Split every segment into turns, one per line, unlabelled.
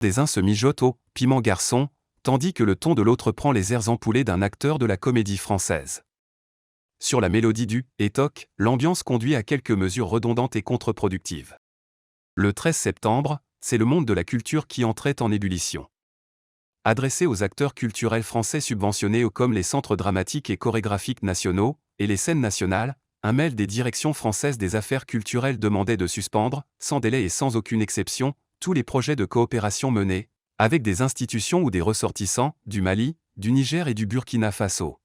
des uns se mijotent au « piment garçon », tandis que le ton de l'autre prend les airs empoulés d'un acteur de la comédie française. Sur la mélodie du « et toc », l'ambiance conduit à quelques mesures redondantes et contre-productives. Le 13 septembre, c'est le monde de la culture qui entrait en ébullition. Adressé aux acteurs culturels français subventionnés comme les centres dramatiques et chorégraphiques nationaux, et les scènes nationales, un mail des directions françaises des affaires culturelles demandait de suspendre, sans délai et sans aucune exception, tous les projets de coopération menés, avec des institutions ou des ressortissants, du Mali, du Niger et du Burkina Faso.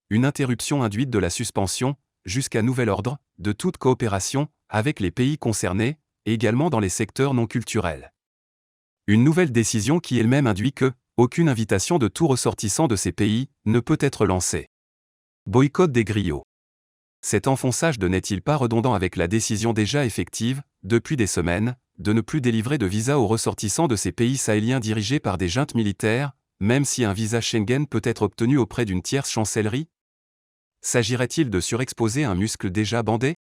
Une interruption induite de la suspension, jusqu'à nouvel ordre, de toute coopération, avec les pays concernés, et également dans les secteurs non culturels. Une nouvelle décision qui elle-même induit que, aucune invitation de tout ressortissant de ces pays, ne peut être lancée. Boycott des griots. Cet enfonçage n'est-il pas redondant avec la décision déjà effective, depuis des semaines, de ne plus délivrer de visa aux ressortissants de ces pays sahéliens dirigés par des juntes militaires, même si un visa Schengen peut être obtenu auprès d'une tierce chancellerie? S'agirait-il de surexposer un muscle déjà bandé?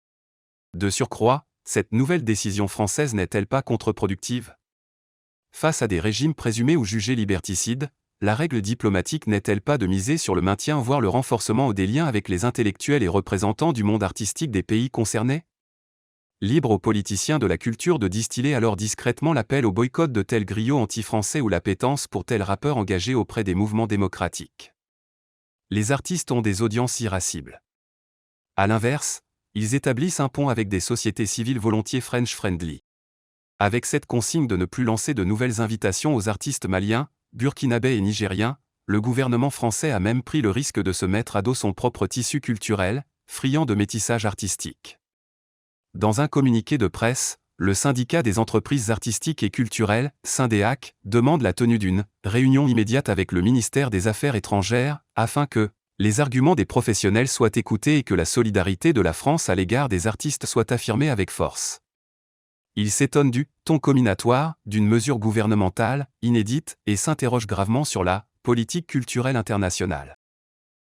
De surcroît, cette nouvelle décision française n'est-elle pas contre-productive? Face à des régimes présumés ou jugés liberticides, la règle diplomatique n'est-elle pas de miser sur le maintien voire le renforcement des liens avec les intellectuels et représentants du monde artistique des pays concernés? Libre aux politiciens de la culture de distiller alors discrètement l'appel au boycott de tels griots anti-français ou l'appétence pour tels rappeurs engagés auprès des mouvements démocratiques. Les artistes ont des audiences irascibles. À l'inverse, ils établissent un pont avec des sociétés civiles volontiers French-friendly. Avec cette consigne de ne plus lancer de nouvelles invitations aux artistes maliens, burkinabés et nigériens, le gouvernement français a même pris le risque de se mettre à dos son propre tissu culturel, friand de métissage artistique. Dans un communiqué de presse, le syndicat des entreprises artistiques et culturelles, Syndéac, demande la tenue d'une réunion immédiate avec le ministère des Affaires étrangères, afin que les arguments des professionnels soient écoutés et que la solidarité de la France à l'égard des artistes soit affirmée avec force. Il s'étonne du ton comminatoire d'une mesure gouvernementale, inédite, et s'interroge gravement sur la politique culturelle internationale.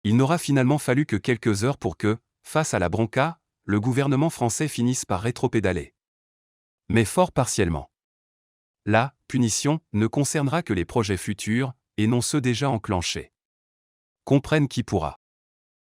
Il n'aura finalement fallu que quelques heures pour que, face à la bronca, le gouvernement français finisse par rétropédaler. Mais fort partiellement. La punition ne concernera que les projets futurs, et non ceux déjà enclenchés. Comprenne qui pourra.